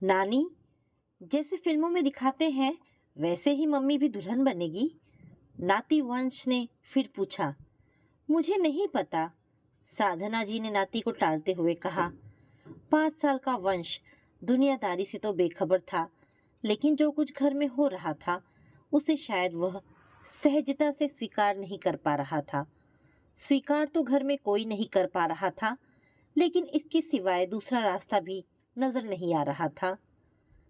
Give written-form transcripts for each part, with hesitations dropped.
नानी, जैसे फिल्मों में दिखाते हैं वैसे ही मम्मी भी दुल्हन बनेगी? नाती वंश ने फिर पूछा। मुझे नहीं पता, साधना जी ने नाती को टालते हुए कहा। 5 साल का वंश दुनियादारी से तो बेखबर था, लेकिन जो कुछ घर में हो रहा था उसे शायद वह सहजता से स्वीकार नहीं कर पा रहा था। स्वीकार तो घर में कोई नहीं कर पा रहा था, लेकिन इसके सिवाय दूसरा रास्ता भी नजर नहीं आ रहा था।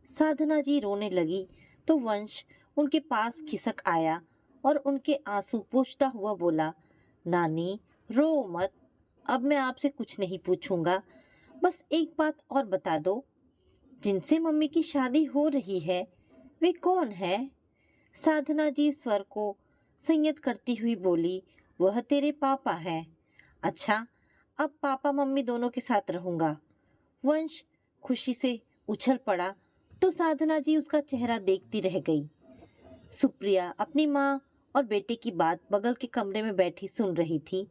साधना जी रोने लगी तो वंश उनके पास खिसक आया और उनके आंसू पोंछता हुआ बोला, नानी, रो मत। अब मैं आपसे कुछ नहीं पूछूंगा, बस एक बात और बता दो, जिनसे मम्मी की शादी हो रही है वे कौन है? साधना जी स्वर को संयत करती हुई बोली, वह तेरे पापा हैं। अच्छा, अब पापा मम्मी दोनों के साथ रहूंगा। वंश खुशी से उछल पड़ा तो साधना जी उसका चेहरा देखती रह गई। सुप्रिया अपनी माँ और बेटे की बात बगल के कमरे में बैठी सुन रही थी।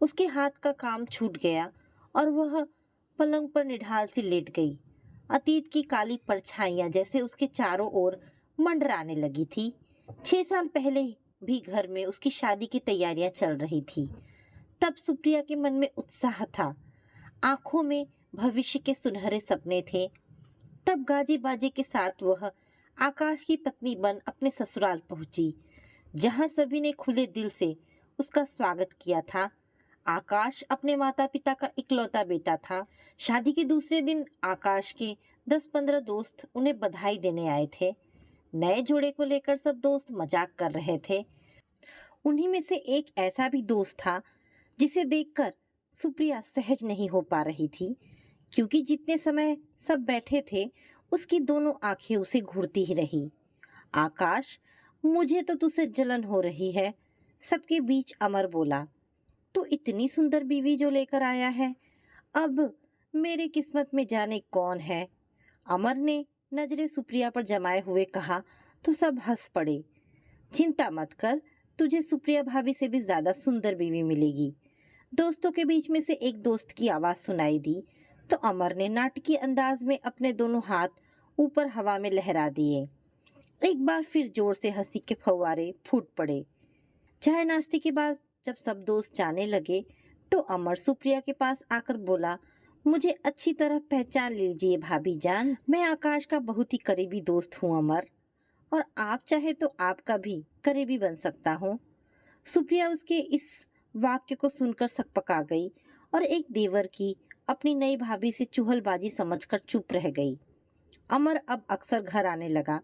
उसके हाथ का काम छूट गया और वह पलंग पर निढाल सी लेट गई। अतीत की काली परछाइयां जैसे उसके चारों ओर मंडराने लगी थी। 6 साल पहले भी घर में उसकी शादी की तैयारियां चल रही थी। तब सुप्रिया के मन में उत्साह था, आंखों में भविष्य के सुनहरे सपने थे। तब गाजे बाजे के साथ वह आकाश की पत्नी बन अपने ससुराल पहुंची, जहां सभी ने खुले दिल से उसका स्वागत किया था। आकाश अपने माता पिता का इकलौता बेटा था। शादी के दूसरे दिन आकाश के 10-15 दोस्त उन्हें बधाई देने आए थे। नए जोड़े को लेकर सब दोस्त मजाक कर रहे थे। उन्हीं में से एक ऐसा भी दोस्त था जिसे देखकर सुप्रिया सहज नहीं हो पा रही थी, क्योंकि जितने समय सब बैठे थे उसकी दोनों आंखें उसे घूरती ही रही। आकाश, मुझे तो तुझसे जलन हो रही है, सबके बीच अमर बोला। तो इतनी सुंदर बीवी जो लेकर आया है, अब मेरे किस्मत में जाने कौन है। अमर ने नजरें सुप्रिया पर जमाए हुए कहा तो सब हंस पड़े। चिंता मत कर, तुझे सुप्रिया भाभी से भी ज्यादा सुंदर बीवी मिलेगी। दोस्तों के बीच में से एक दोस्त की आवाज सुनाई दी तो अमर ने नाटकीय अंदाज में अपने दोनों हाथ ऊपर हवा में लहरा दिए। एक बार फिर जोर से हंसी के फव्वारे फूट पड़े। चाय नाश्ते के बाद जब सब दोस्त जाने लगे तो अमर सुप्रिया के पास आकर बोला, मुझे अच्छी तरह पहचान लीजिए भाभी जान, मैं आकाश का बहुत ही करीबी दोस्त हूँ अमर, और आप चाहे तो आपका भी करीबी बन सकता हूँ। सुप्रिया उसके इस वाक्य को सुनकर सकपका गई और एक देवर की अपनी नई भाभी से चुहलबाजी समझकर चुप रह गई। अमर अब अक्सर घर आने लगा।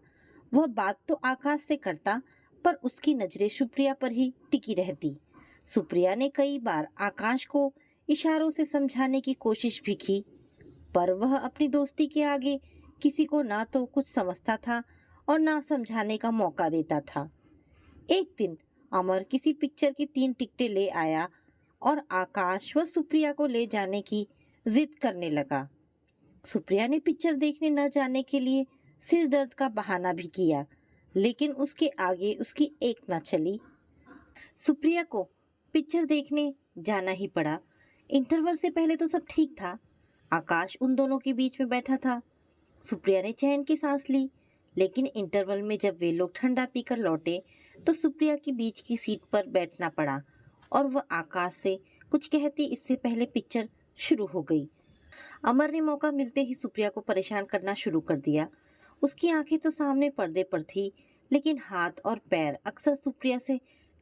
वह बात तो आकाश से करता, पर उसकी नजरें सुप्रिया पर ही टिकी रहती। सुप्रिया ने कई बार आकाश को इशारों से समझाने की कोशिश भी की, पर वह अपनी दोस्ती के आगे किसी को ना तो कुछ समझता था और ना समझाने का मौका देता था। एक दिन अमर किसी पिक्चर की 3 टिकटें ले आया और आकाश व सुप्रिया को ले जाने की जिद करने लगा। सुप्रिया ने पिक्चर देखने न जाने के लिए सिर दर्द का बहाना भी किया, लेकिन उसके आगे उसकी एक न चली। सुप्रिया को पिक्चर देखने जाना ही पड़ा। इंटरवल से पहले तो सब ठीक था। आकाश उन दोनों के बीच में बैठा था। सुप्रिया ने चैन की सांस ली, लेकिन इंटरवल में जब वे लोग ठंडा पीकर लौटे तो सुप्रिया के बीच की सीट पर बैठना पड़ा और वह आकाश से कुछ कहती इससे पहले पिक्चर शुरू हो गई। अमर ने मौका मिलते ही सुप्रिया को परेशान करना शुरू कर दिया। उसकी आंखें तो सामने पर्दे पर थी, लेकिन हाथ और पैर अक्सर सुप्रिया से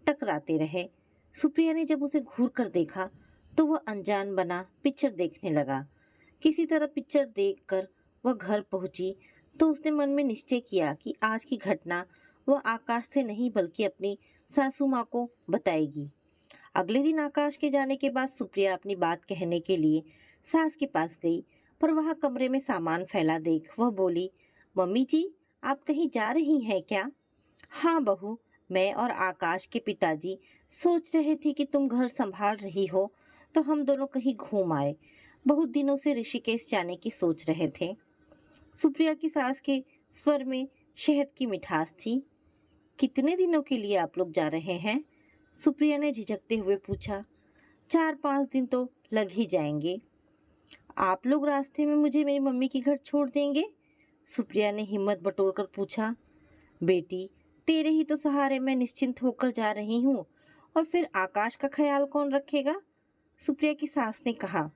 टकराते रहे। सुप्रिया ने जब उसे घूर कर देखा तो वह अनजान बना पिक्चर देखने लगा। किसी तरह पिक्चर देखकर वह घर पहुंची तो उसने मन में निश्चय किया कि आज की घटना वह आकाश से नहीं बल्कि अपनी सासू माँ को बताएगी। अगले दिन आकाश के जाने के बाद सुप्रिया अपनी बात कहने के लिए सास के पास गई, पर वहां कमरे में सामान फैला देख वह बोली, मम्मी जी, आप कहीं जा रही हैं क्या? हाँ बहू, मैं और आकाश के पिताजी सोच रहे थे कि तुम घर संभाल रही हो तो हम दोनों कहीं घूम आए। बहुत दिनों से ऋषिकेश जाने की सोच रहे थे। सुप्रिया की सास के स्वर में शहद की मिठास थी। कितने दिनों के लिए आप लोग जा रहे हैं? सुप्रिया ने झिझकते हुए पूछा। 4-5 दिन तो लग ही जाएंगे। आप लोग रास्ते में मुझे मेरी मम्मी के घर छोड़ देंगे? सुप्रिया ने हिम्मत बटोरकर पूछा। बेटी, तेरे ही तो सहारे मैं निश्चिंत होकर जा रही हूँ, और फिर आकाश का ख्याल कौन रखेगा? सुप्रिया की सास ने कहा।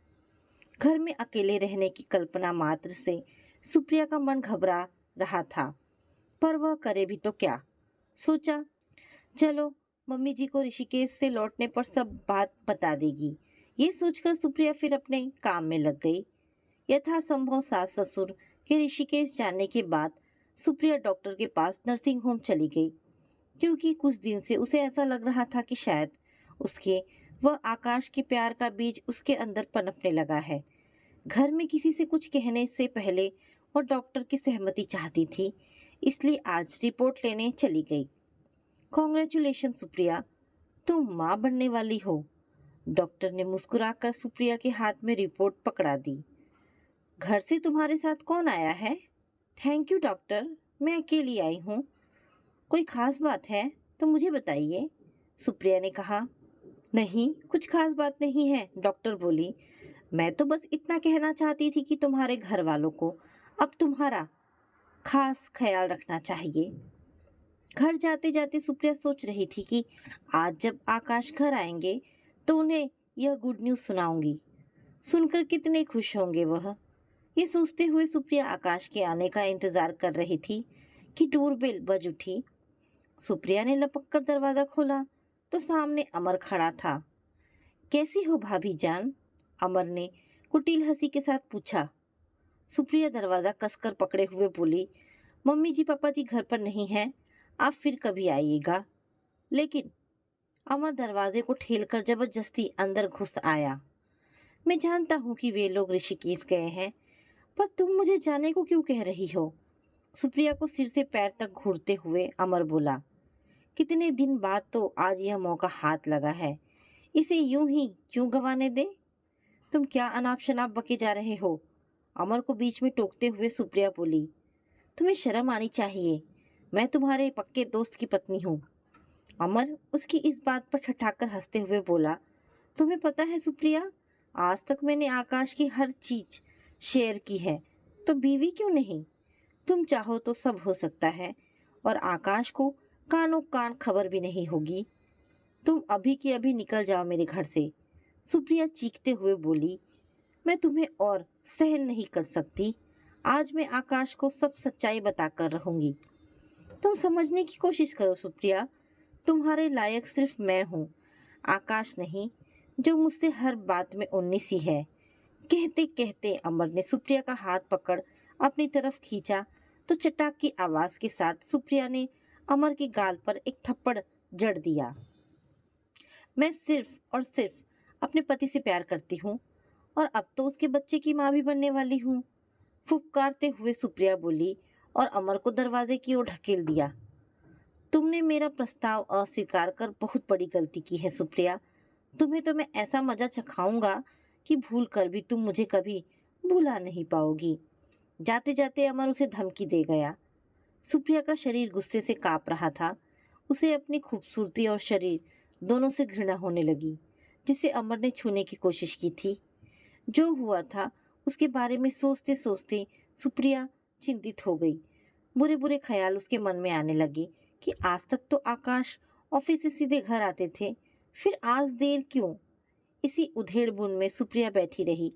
घर में अकेले रहने की कल्पना मात्र से सुप्रिया का मन घबरा रहा था, पर वह करे भी तो क्या। सोचा, चलो मम्मी जी को ऋषिकेश से लौटने पर सब बात बता देगी। ये सोचकर सुप्रिया फिर अपने काम में लग गई। यथासंभव सास ससुर के ऋषिकेश जाने के बाद सुप्रिया डॉक्टर के पास नर्सिंग होम चली गई, क्योंकि कुछ दिन से उसे ऐसा लग रहा था कि शायद उसके वह आकाश के प्यार का बीज उसके अंदर पनपने लगा है। घर में किसी से कुछ कहने से पहले वह डॉक्टर की सहमति चाहती थी, इसलिए आज रिपोर्ट लेने चली गई। कॉन्ग्रेचुलेशन सुप्रिया, तुम माँ बनने वाली हो। डॉक्टर ने मुस्कुराकर सुप्रिया के हाथ में रिपोर्ट पकड़ा दी। घर से तुम्हारे साथ कौन आया है? थैंक यू डॉक्टर, मैं अकेली आई हूँ। कोई खास बात है तो मुझे बताइए, सुप्रिया ने कहा। नहीं, कुछ खास बात नहीं है, डॉक्टर बोली। मैं तो बस इतना कहना चाहती थी कि तुम्हारे घर वालों को अब तुम्हारा खास ख्याल रखना चाहिए। घर जाते जाते सुप्रिया सोच रही थी कि आज जब आकाश घर आएंगे तो उन्हें यह गुड न्यूज़ सुनाऊंगी। सुनकर कितने खुश होंगे वह। ये सोचते हुए सुप्रिया आकाश के आने का इंतजार कर रही थी कि डोरबेल बज उठी। सुप्रिया ने लपक कर दरवाजा खोला तो सामने अमर खड़ा था। कैसी हो भाभी जान? अमर ने कुटिल हंसी के साथ पूछा। सुप्रिया दरवाजा कसकर पकड़े हुए बोली, मम्मी जी पापा जी घर पर नहीं हैं, आप फिर कभी आइएगा। लेकिन अमर दरवाजे को ठेलकर जबरदस्ती अंदर घुस आया। मैं जानता हूँ कि वे लोग ऋषिकेश गए हैं, पर तुम मुझे जाने को क्यों कह रही हो? सुप्रिया को सिर से पैर तक घूरते हुए अमर बोला। कितने दिन बाद तो आज यह मौका हाथ लगा है, इसे यूं ही क्यों गंवाने दे? तुम क्या अनाप शनाप बके जा रहे हो? अमर को बीच में टोकते हुए सुप्रिया बोली। तुम्हें शर्म आनी चाहिए, मैं तुम्हारे पक्के दोस्त की पत्नी हूँ। अमर उसकी इस बात पर ठठाकर हंसते हुए बोला। तुम्हें पता है सुप्रिया, आज तक मैंने आकाश की हर चीज शेयर की है, तो बीवी क्यों नहीं? तुम चाहो तो सब हो सकता है, और आकाश को कानों कान खबर भी नहीं होगी। तुम अभी की अभी निकल जाओ मेरे घर से, सुप्रिया चीखते हुए बोली। मैं तुम्हें और सहन नहीं कर सकती। आज मैं आकाश को सब सच्चाई बताकर रहूंगी। तुम समझने की कोशिश करो सुप्रिया, तुम्हारे लायक सिर्फ मैं हूँ, आकाश नहीं, जो मुझसे हर बात में उन्नीस सी है। कहते कहते अमर ने सुप्रिया का हाथ पकड़ अपनी तरफ खींचा तो चटाक की आवाज के साथ सुप्रिया ने अमर के गाल पर एक थप्पड़ जड़ दिया। मैं सिर्फ और सिर्फ अपने पति से प्यार करती हूँ, और अब तो उसके बच्चे की माँ भी बनने वाली हूँ, फुफकारते हुए सुप्रिया बोली और अमर को दरवाजे की ओर ढकेल दिया। तुमने मेरा प्रस्ताव अस्वीकार कर बहुत बड़ी गलती की है सुप्रिया। तुम्हें तो मैं ऐसा मजा चखाऊंगा कि भूल कर भी तुम मुझे कभी भुला नहीं पाओगी। जाते जाते अमर उसे धमकी दे गया। सुप्रिया का शरीर गुस्से से कांप रहा था। उसे अपनी खूबसूरती और शरीर दोनों से घृणा होने लगी, जिसे अमर ने छूने की कोशिश की थी। जो हुआ था उसके बारे में सोचते सोचते सुप्रिया चिंतित हो गई। बुरे बुरे ख्याल उसके मन में आने लगे कि आज तक तो आकाश ऑफिस से सीधे घर आते थे, फिर आज देर क्यों? इसी उधेड़ बुन में सुप्रिया बैठी रही।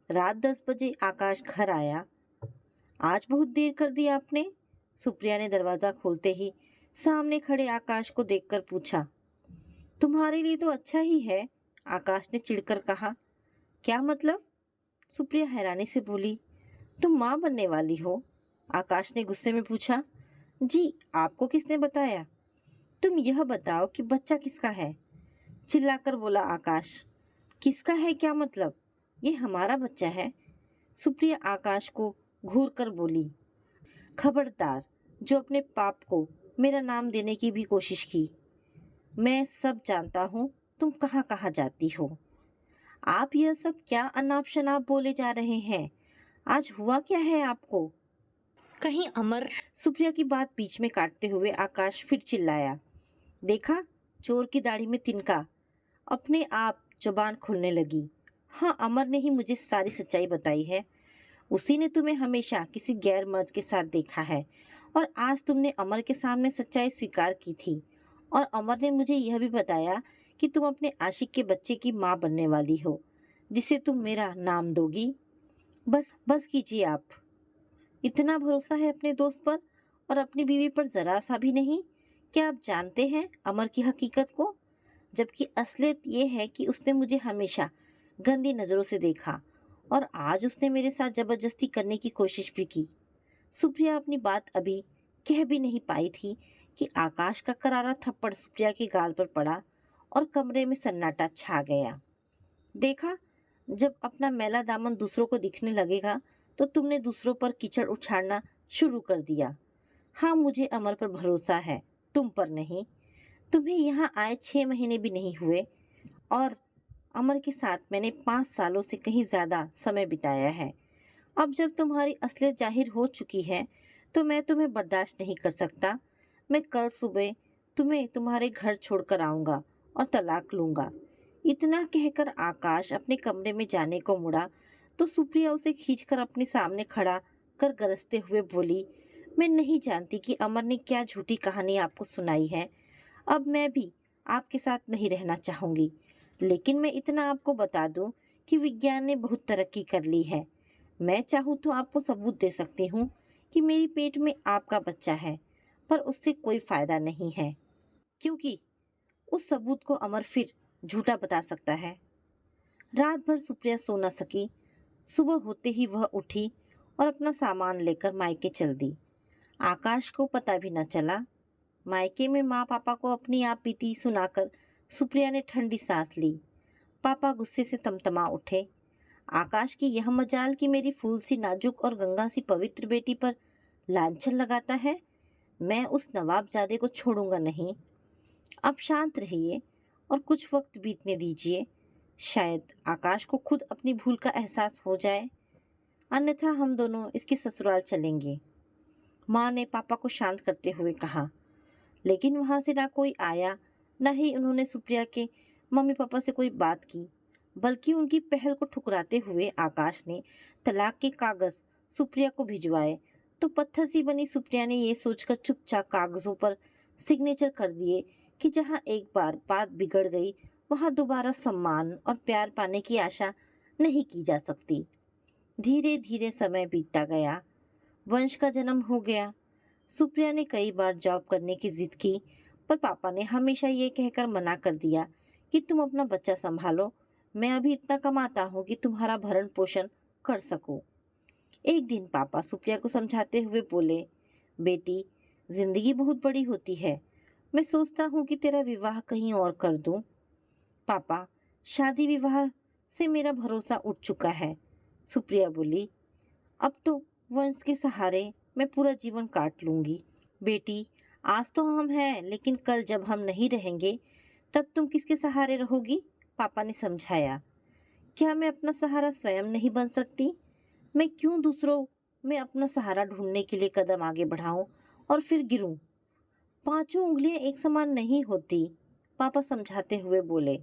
रात 10 बजे आकाश घर आया। आज बहुत देर कर दी आपने? सुप्रिया ने दरवाजा खोलते ही सामने खड़े आकाश को देखकर पूछा। तुम्हारे लिए तो अच्छा ही है, आकाश ने चिढ़कर कहा। क्या मतलब? सुप्रिया हैरानी से बोली। तुम माँ बनने वाली हो, आकाश ने गुस्से में पूछा। जी, आपको किसने बताया? तुम यह बताओ कि बच्चा किसका है? चिल्लाकर बोला आकाश। किसका है क्या मतलब? ये हमारा बच्चा है, सुप्रिया आकाश को घूर कर बोली। खबरदार, जो अपने पाप को मेरा नाम देने की भी कोशिश की। मैं सब जानता हूँ तुम कहाँ कहाँ जाती हो। आप यह सब क्या अनाप शनाप बोले जा रहे हैं? आज हुआ क्या है आपको? कहीं अमर? सुप्रिया की बात बीच में काटते हुए आकाश फिर चिल्लाया। देखा, चोर की दाढ़ी में तिनका। अपने आप जुबान खुलने लगी। हाँ, अमर ने ही मुझे सारी सच्चाई बताई है। उसी ने तुम्हें हमेशा किसी गैर मर्द के साथ देखा है और आज तुमने अमर के सामने सच्चाई स्वीकार की थी। और अमर ने मुझे यह भी बताया कि तुम अपने आशिक के बच्चे की माँ बनने वाली हो, जिसे तुम मेरा नाम दोगी। बस बस कीजिए आप। इतना भरोसा है अपने दोस्त पर और अपनी बीवी पर जरा सा भी नहीं। क्या आप जानते हैं अमर की हकीकत को? जबकि असलियत ये है कि उसने मुझे हमेशा गंदी नजरों से देखा और आज उसने मेरे साथ जबरदस्ती करने की कोशिश भी की। सुप्रिया अपनी बात अभी कह भी नहीं पाई थी कि आकाश का करारा थप्पड़ सुप्रिया के गाल पर पड़ा और कमरे में सन्नाटा छा गया। देखा, जब अपना मैला दामन दूसरों को दिखने लगेगा तो तुमने दूसरों पर कीचड़ उछाड़ना शुरू कर दिया। हाँ, मुझे अमर पर भरोसा है, तुम पर नहीं। तुम्हें यहाँ आए 6 महीने भी नहीं हुए और अमर के साथ मैंने 5 सालों से कहीं ज्यादा समय बिताया है। अब जब तुम्हारी असलियत जाहिर हो चुकी है तो मैं तुम्हें बर्दाश्त नहीं कर सकता। मैं कल सुबह तुम्हें तुम्हारे घर छोड़कर आऊंगा और तलाक लूंगा। इतना कहकर आकाश अपने कमरे में जाने को मुड़ा तो सुप्रिया उसे खींचकर अपने सामने खड़ा कर गरजते हुए बोली, मैं नहीं जानती कि अमर ने क्या झूठी कहानी आपको सुनाई है। अब मैं भी आपके साथ नहीं रहना चाहूंगी, लेकिन मैं इतना आपको बता दूं कि विज्ञान ने बहुत तरक्की कर ली है। मैं चाहूँ तो आपको सबूत दे सकती हूँ कि मेरी पेट में आपका बच्चा है, पर उससे कोई फायदा नहीं है, क्योंकि उस सबूत को अमर फिर झूठा बता सकता है। रात भर सुप्रिया सो न सकी। सुबह होते ही वह उठी और अपना सामान लेकर मायके चल दी। आकाश को पता भी न चला। मायके में माँ पापा को अपनी आप बीती सुनाकर सुप्रिया ने ठंडी सांस ली। पापा गुस्से से तमतमा उठे। आकाश की यह मजाल कि मेरी फूल सी नाजुक और गंगा सी पवित्र बेटी पर लांछन लगाता है। मैं उस नवाबजादे को छोड़ूंगा नहीं। अब शांत रहिए और कुछ वक्त बीतने दीजिए। शायद आकाश को खुद अपनी भूल का एहसास हो जाए, अन्यथा हम दोनों इसके ससुराल चलेंगे। माँ ने पापा को शांत करते हुए कहा। लेकिन वहां से ना कोई आया, न ही उन्होंने सुप्रिया के मम्मी पापा से कोई बात की, बल्कि उनकी पहल को ठुकराते हुए आकाश ने तलाक के कागज सुप्रिया को भिजवाए तो पत्थर सी बनी सुप्रिया ने ये सोचकर चुपचाप कागजों पर सिग्नेचर कर दिए कि जहां एक बार बात बिगड़ गई वहां दोबारा सम्मान और प्यार पाने की आशा नहीं की जा सकती। धीरे धीरे समय बीतता गया। वंश का जन्म हो गया। सुप्रिया ने कई बार जॉब करने की जिद की, पर पापा ने हमेशा ये कहकर मना कर दिया कि तुम अपना बच्चा संभालो, मैं अभी इतना कमाता हूँ कि तुम्हारा भरण पोषण कर सकूं। एक दिन पापा सुप्रिया को समझाते हुए बोले, बेटी, जिंदगी बहुत बड़ी होती है। मैं सोचता हूँ कि तेरा विवाह कहीं और कर दूं। पापा, शादी विवाह से मेरा भरोसा उठ चुका है, सुप्रिया बोली। अब तो वंश के सहारे मैं पूरा जीवन काट लूंगी। बेटी, आज तो हम हैं, लेकिन कल जब हम नहीं रहेंगे तब तुम किसके सहारे रहोगी? पापा ने समझाया। क्या मैं अपना सहारा स्वयं नहीं बन सकती? मैं क्यों दूसरों में अपना सहारा ढूंढने के लिए कदम आगे बढ़ाऊं और फिर गिरूं? पांचों उंगलियां एक समान नहीं होती, पापा समझाते हुए बोले।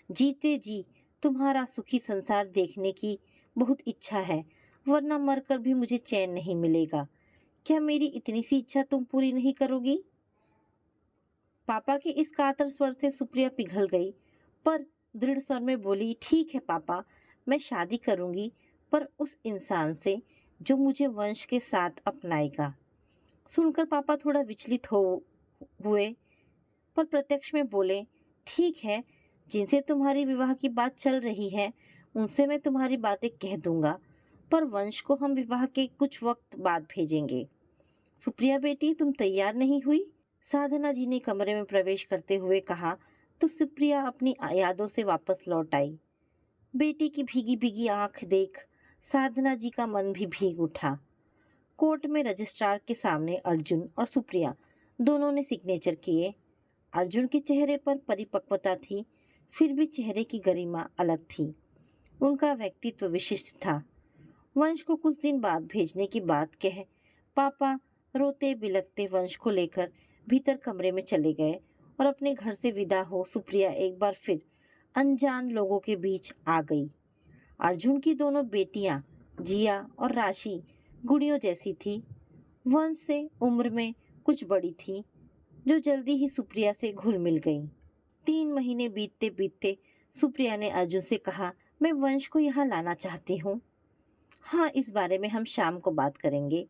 जीते जी तुम्हारा सुखी संसार देखने की बहुत इच्छा है, वरना मरकर भी मुझे चैन नहीं मिलेगा। क्या मेरी इतनी सी इच्छा तुम पूरी नहीं करोगी? पापा के इस कातर स्वर से सुप्रिया पिघल गई, पर दृढ़ स्वर में बोली, ठीक है पापा, मैं शादी करूंगी, पर उस इंसान से जो मुझे वंश के साथ अपनाएगा। सुनकर पापा थोड़ा विचलित हो हुए, पर प्रत्यक्ष में बोले, ठीक है, जिनसे तुम्हारी विवाह की बात चल रही है उनसे मैं तुम्हारी बातें कह दूंगा, पर वंश को हम विवाह के कुछ वक्त बाद भेजेंगे। सुप्रिया बेटी, तुम तैयार नहीं हुई? साधना जी ने कमरे में प्रवेश करते हुए कहा तो सुप्रिया अपनी यादों से वापस लौट आई। बेटी की भीगी भीगी आंख देख साधना जी का मन भी भीग उठा। कोर्ट में रजिस्ट्रार के सामने अर्जुन और सुप्रिया दोनों ने सिग्नेचर किए। अर्जुन के चेहरे पर परिपक्वता थी, फिर भी चेहरे की गरिमा अलग थी। उनका व्यक्तित्व विशिष्ट था। वंश को कुछ दिन बाद भेजने की बात कह पापा रोते बिलखते वंश को लेकर भीतर कमरे में चले गए और अपने घर से विदा हो सुप्रिया एक बार फिर अनजान लोगों के बीच आ गई। अर्जुन की दोनों बेटियां, जिया और राशि गुड़ियों जैसी थी। वंश से उम्र में कुछ बड़ी थी, जो जल्दी ही सुप्रिया से घुल मिल गई। 3 महीने बीतते बीतते सुप्रिया ने अर्जुन से कहा, मैं वंश को यहाँ लाना चाहती हूँ। हाँ, इस बारे में हम शाम को बात करेंगे।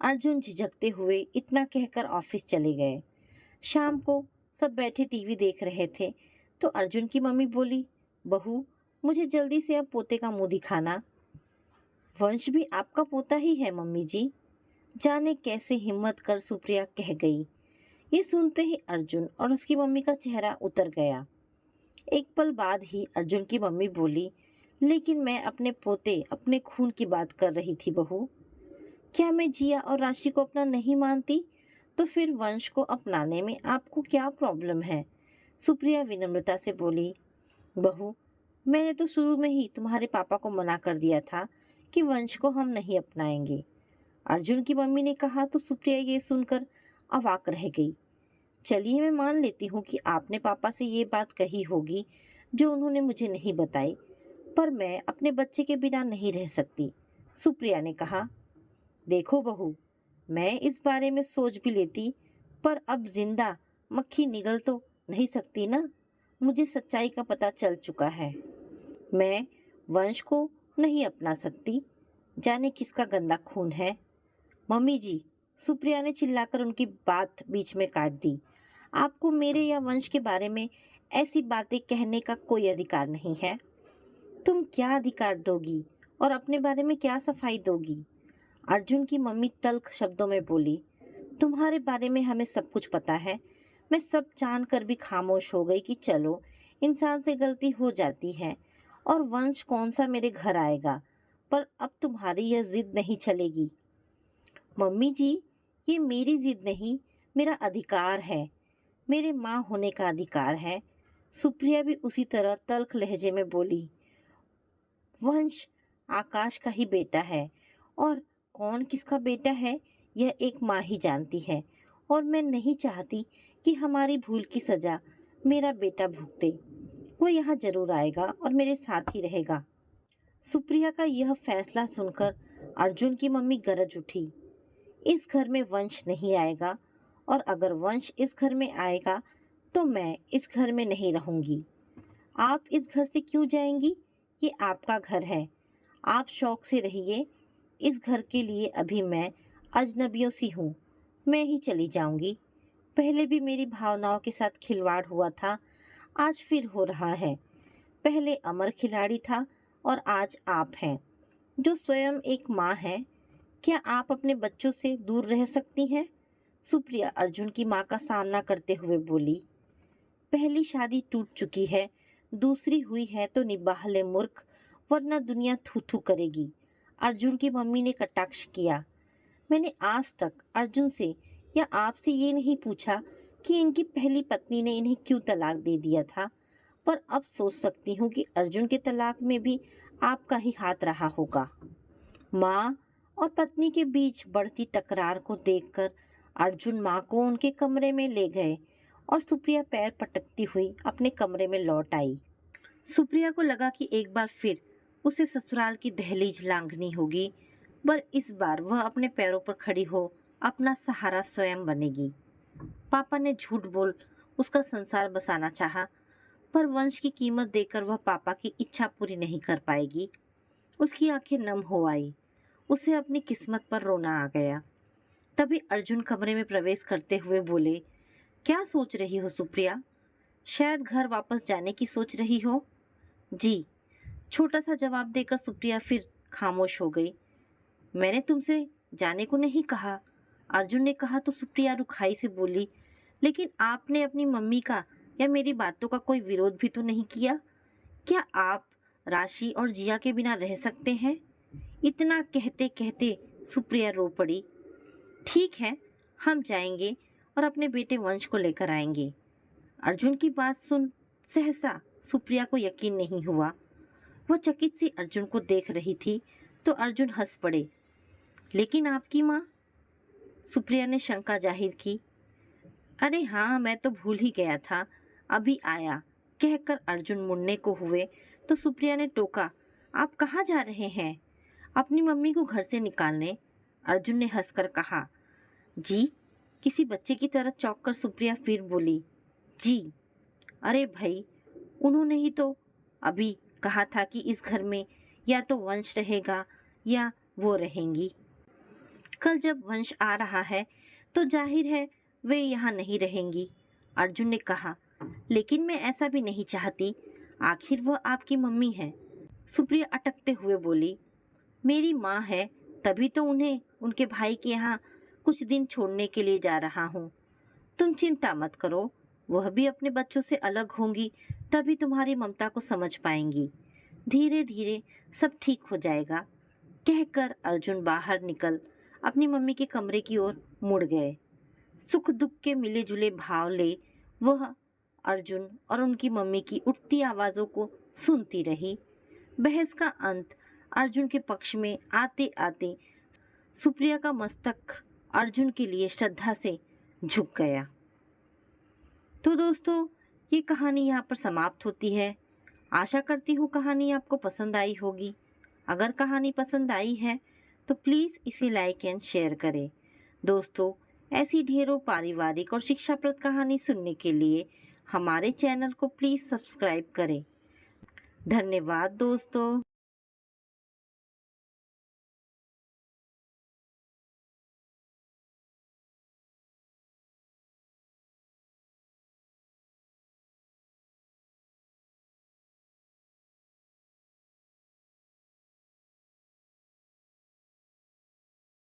अर्जुन झिझकते हुए इतना कहकर ऑफिस चले गए। शाम को सब बैठे टीवी देख रहे थे तो अर्जुन की मम्मी बोली, बहू, मुझे जल्दी से अब पोते का मुंह दिखाना। वंश भी आपका पोता ही है मम्मी जी, जाने कैसे हिम्मत कर सुप्रिया कह गई। ये सुनते ही अर्जुन और उसकी मम्मी का चेहरा उतर गया। एक पल बाद ही अर्जुन की मम्मी बोली, लेकिन मैं अपने पोते, अपने खून की बात कर रही थी बहू। क्या मैं जिया और राशि को अपना नहीं मानती? तो फिर वंश को अपनाने में आपको क्या प्रॉब्लम है? सुप्रिया विनम्रता से बोली, बहू, मैंने तो शुरू में ही तुम्हारे पापा को मना कर दिया था कि वंश को हम नहीं अपनाएंगे। अर्जुन की मम्मी ने कहा तो सुप्रिया ये सुनकर अवाक रह गई। चलिए, मैं मान लेती हूँ कि आपने पापा से ये बात कही होगी जो उन्होंने मुझे नहीं बताई, पर मैं अपने बच्चे के बिना नहीं रह सकती। सुप्रिया ने कहा, देखो बहू, मैं इस बारे में सोच भी लेती, पर अब जिंदा मक्खी निगल तो नहीं सकती ना। मुझे सच्चाई का पता चल चुका है। मैं वंश को नहीं अपना सकती। जाने किसका गंदा खून है। मम्मी जी, सुप्रिया ने चिल्लाकर उनकी बात बीच में काट दी। आपको मेरे या वंश के बारे में ऐसी बातें कहने का कोई अधिकार नहीं है। तुम क्या अधिकार दोगी और अपने बारे में क्या सफाई दोगी? अर्जुन की मम्मी तल्ख शब्दों में बोली, तुम्हारे बारे में हमें सब कुछ पता है। मैं सब जानकर भी खामोश हो गई कि चलो, इंसान से गलती हो जाती है और वंश कौन सा मेरे घर आएगा। पर अब तुम्हारी यह जिद नहीं चलेगी। मम्मी जी, ये मेरी जिद नहीं, मेरा अधिकार है। मेरे माँ होने का अधिकार है। सुप्रिया भी उसी तरह तल्ख लहजे में बोली, वंश आकाश का ही बेटा है और कौन किसका बेटा है यह एक माँ ही जानती है, और मैं नहीं चाहती कि हमारी भूल की सजा मेरा बेटा भुगते। वो यहाँ जरूर आएगा और मेरे साथ ही रहेगा। सुप्रिया का यह फैसला सुनकर अर्जुन की मम्मी गरज उठी, इस घर में वंश नहीं आएगा, और अगर वंश इस घर में आएगा तो मैं इस घर में नहीं रहूंगी। आप इस घर से क्यों जाएंगी? ये आपका घर है। आप शौक से रहिए। इस घर के लिए अभी मैं अजनबियों सी हूँ। मैं ही चली जाऊंगी। पहले भी मेरी भावनाओं के साथ खिलवाड़ हुआ था, आज फिर हो रहा है। पहले अमर खिलाड़ी था और आज आप हैं, जो स्वयं एक माँ है। क्या आप अपने बच्चों से दूर रह सकती हैं? सुप्रिया अर्जुन की माँ का सामना करते हुए बोली, पहली शादी टूट चुकी है, दूसरी हुई है तो निभाह ले मूर्ख, वरना दुनिया थू थू करेगी। अर्जुन की मम्मी ने कटाक्ष किया। मैंने आज तक अर्जुन से या आपसे ये नहीं पूछा कि इनकी पहली पत्नी ने इन्हें क्यों तलाक दे दिया था, पर अब सोच सकती हूँ कि अर्जुन के तलाक में भी आपका ही हाथ रहा होगा। माँ और पत्नी के बीच बढ़ती तकरार को देखकर अर्जुन माँ को उनके कमरे में ले गए और सुप्रिया पैर पटकती हुई अपने कमरे में लौट आई। सुप्रिया को लगा कि एक बार फिर उसे ससुराल की दहलीज लांघनी होगी, पर इस बार वह अपने पैरों पर खड़ी हो अपना सहारा स्वयं बनेगी। पापा ने झूठ बोल उसका संसार बसाना चाहा, पर वंश की कीमत देकर वह पापा की इच्छा पूरी नहीं कर पाएगी। उसकी आंखें नम हो आई। उसे अपनी किस्मत पर रोना आ गया। तभी अर्जुन कमरे में प्रवेश करते हुए बोले, क्या सोच रही हो सुप्रिया? शायद घर वापस जाने की सोच रही हो। जी, छोटा सा जवाब देकर सुप्रिया फिर खामोश हो गई। मैंने तुमसे जाने को नहीं कहा, अर्जुन ने कहा तो सुप्रिया रुखाई से बोली, लेकिन आपने अपनी मम्मी का या मेरी बातों का कोई विरोध भी तो नहीं किया। क्या आप राशि और जिया के बिना रह सकते हैं? इतना कहते कहते सुप्रिया रो पड़ी। ठीक है, हम जाएंगे और अपने बेटे वंश को लेकर आएंगे। अर्जुन की बात सुन सहसा सुप्रिया को यकीन नहीं हुआ। वह चकित सी अर्जुन को देख रही थी तो अर्जुन हंस पड़े। लेकिन आपकी माँ? सुप्रिया ने शंका जाहिर की। अरे हाँ, मैं तो भूल ही गया था, अभी आया, कहकर अर्जुन मुड़ने को हुए तो सुप्रिया ने टोका, आप कहाँ जा रहे हैं? अपनी मम्मी को घर से निकालने अर्जुन ने हंसकर कहा। जी? किसी बच्चे की तरह चौंक कर सुप्रिया फिर बोली। जी। अरे भाई, उन्होंने ही तो अभी कहा था कि इस घर में या तो वंश रहेगा या वो रहेंगी। कल जब वंश आ रहा है तो जाहिर है वे यहाँ नहीं रहेंगी, अर्जुन ने कहा। लेकिन मैं ऐसा भी नहीं चाहती, आखिर वह आपकी मम्मी है। सुप्रिया अटकते हुए बोली। मेरी माँ है, तभी तो उन्हें उनके भाई के यहाँ कुछ दिन छोड़ने के लिए जा रहा हूँ। तुम चिंता मत करो, वह भी अपने बच्चों से अलग होंगी, तभी तुम्हारी ममता को समझ पाएंगी। धीरे धीरे सब ठीक हो जाएगा, कहकर अर्जुन बाहर निकल अपनी मम्मी के कमरे की ओर मुड़ गए। सुख दुख के मिले जुले भाव ले वह अर्जुन और उनकी मम्मी की उठती आवाजों को सुनती रही। बहस का अंत अर्जुन के पक्ष में आते आते सुप्रिया का मस्तक अर्जुन के लिए श्रद्धा से झुक गया। तो दोस्तों, ये कहानी यहाँ पर समाप्त होती है। आशा करती हूँ कहानी आपको पसंद आई होगी। अगर कहानी पसंद आई है तो प्लीज़ इसे लाइक एंड शेयर करें। दोस्तों, ऐसी ढेरों पारिवारिक और शिक्षाप्रद कहानी सुनने के लिए हमारे चैनल को प्लीज़ सब्सक्राइब करें। धन्यवाद दोस्तों।